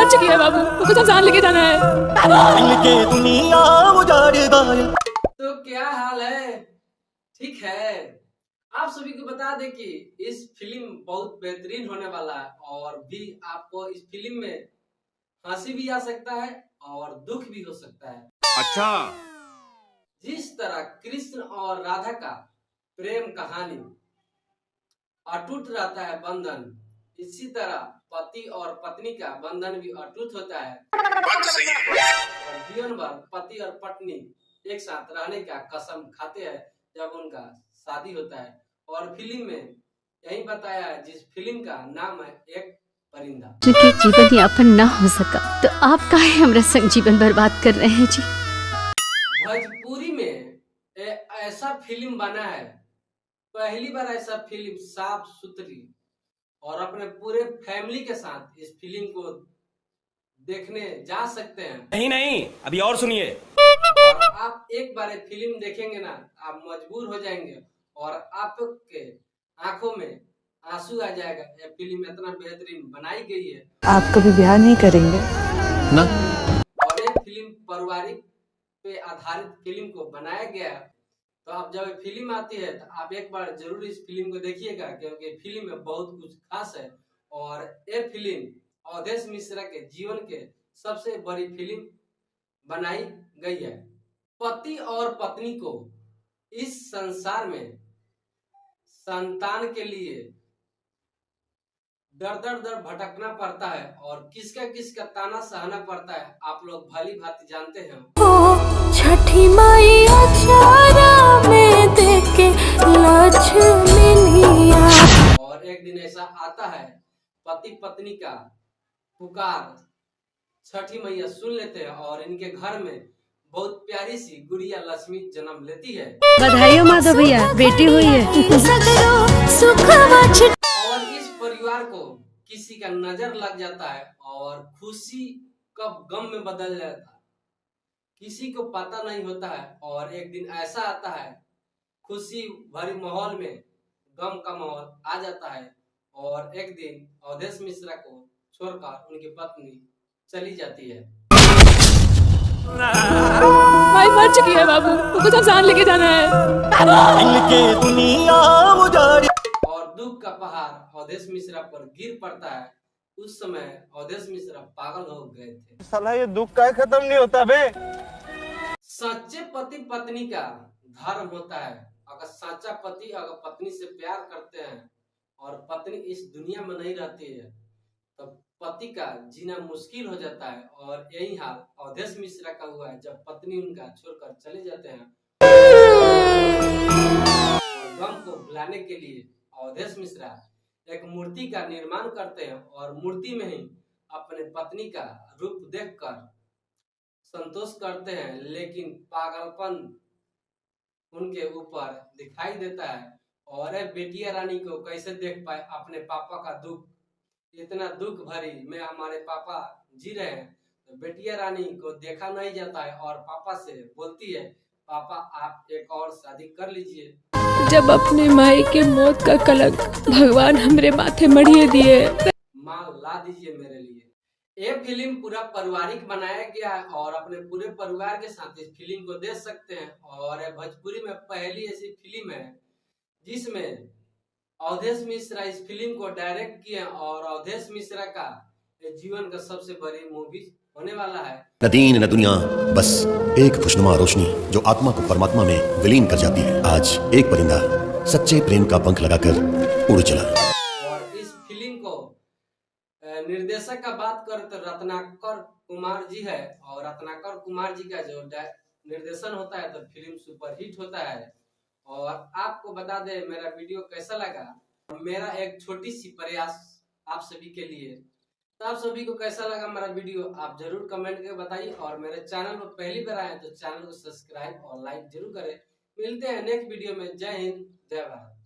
मर चुकी है बाबू, कुछ इंसान लेके जाना है। तो क्या हाल है? ठीक है। आप सभी को बता दें कि इस फिल्म बहुत बेहतरीन होने वाला है और भी आपको इस फिल्म में हंसी भी आ सकता है और दुख भी हो सकता है। अच्छा, जिस तरह कृष्ण और राधा का प्रेम कहानी अटूट रहता है बंधन, इसी तरह पति और पत्नी का बंधन भी अटूट होता है और जीवन भर पति और पत्नी एक साथ रहने का कसम खाते हैं जब उनका शादी होता है। और फिल्म में यही बताया है, जिस फिल्म का नाम है एक परिंदा। जिनके जीवन यापन ना हो सका तो आप काहे हमरा संग जीवन बर्बाद कर रहे हैं जी। भोजपुरी में ऐसा फिल्म बना है, पहली बार ऐसा फिल्म साफ सुथरी और अपने पूरे फैमिली के साथ इस फिल्म को देखने जा सकते हैं। नहीं, अभी और सुनिए। और आप एक बार फिल्म देखेंगे ना, आप मजबूर हो जाएंगे और आपके आंखों में आंसू आ जाएगा। यह फिल्म इतना बेहतरीन बनाई गई है। आप कभी ब्याह नहीं करेंगे ना? और ये फिल्म पारिवारिक पे आधारित फिल्म को बनाया गया है। तो आप जब फिल्म आती है तो आप एक बार जरूर इस फिल्म को देखिएगा, क्योंकि फिल्म में बहुत कुछ खास है। और ये फिल्म अवधेश मिश्रा के जीवन के सबसे बड़ी फिल्म बनाई गई है। पति और पत्नी को इस संसार में संतान के लिए दर भटकना पड़ता है और किसका ताना सहना पड़ता है, आप लोग भली भांति जानते हैं। छठी माई अचारा में देके लक्ष्मीनिया। और एक दिन ऐसा आता है, पति पत्नी का पुकार छठी मैया सुन लेते हैं और इनके घर में बहुत प्यारी सी गुड़िया लक्ष्मी जन्म लेती है। बधाई हो माधव भैया, बेटी हुई है। और इस परिवार को किसी का नजर लग जाता है और खुशी कब गम में बदल जाता है किसी को पता नहीं होता है। और एक दिन ऐसा आता है, खुशी भरी माहौल में गम का माहौल आ जाता है और एक दिन अवधेश मिश्रा को छोड़कर उनकी पत्नी चली जाती है। भाई मर चुकी है बाबू, कुछ इंसान लेके जाना है। और दुख का पहाड़ अवधेश मिश्रा पर गिर पड़ता है। उस समय अवधेश मिश्रा पागल हो गए थे। साला ये दुख का खत्म नहीं होता बे। सच्चे पति पत्नी का धर्म होता है। अगर सच्चा पति अगर पत्नी से प्यार करते हैं और पत्नी इस दुनिया में नहीं रहती है तो पति का जीना मुश्किल हो जाता है। और यही हाल अवधेश मिश्रा का हुआ है, जब पत्नी उनका छोड़कर चले जाते हैं। और गम को भुलाने के लिए अवधेश मिश्रा एक मूर्ति का निर्माण करते हैं और मूर्ति में ही अपने पत्नी का रूप देखकर संतोष करते हैं, लेकिन पागलपन उनके ऊपर दिखाई देता है। और बेटिया रानी को कैसे देख पाए अपने पापा का दुख, इतना दुख भरी में हमारे पापा जी रहे हैं। तो बेटिया रानी को देखा नहीं जाता है और पापा से बोलती है, पापा आप एक और शादी कर लीजिए। जब अपने माई के मौत का कलंक भगवान हमरे माथे मढ़िए दिए, माँ ला दीजिए मेरे लिए। ये फिल्म पूरा पारिवारिक बनाया गया है और अपने पूरे परिवार के साथ इस फिल्म को देख सकते हैं। और भोजपुरी में पहली ऐसी फिल्म है जिसमें अवधेश मिश्रा इस फिल्म को डायरेक्ट किए और अवधेश मिश्रा का जीवन का सबसे बड़ी मूवी होने वाला है। न दीन न दुनिया, बस एक खुशनुमा रोशनी जो आत्मा को परमात्मा में विलीन कर जाती है। आज एक परिंदा सच्चे प्रेम का पंख लगाकर उड़ चला। और इस फिल्म को निर्देशक का बात करें तो रत्नाकर कुमार जी है। और रत्नाकर कुमार जी का जो निर्देशन होता है तो फिल्म सुपरहिट होता है। और आपको बता दें, मेरा वीडियो कैसा लगा, मेरा एक छोटी सी प्रयास आप सभी के लिए। तो आप सभी को कैसा लगा मेरा वीडियो आप जरूर कमेंट करके बताइए। और मेरे चैनल पर पहली बार आए तो चैनल को सब्सक्राइब और लाइक जरूर करें। मिलते हैं नेक्स्ट वीडियो में। जय हिंद, जय भारत।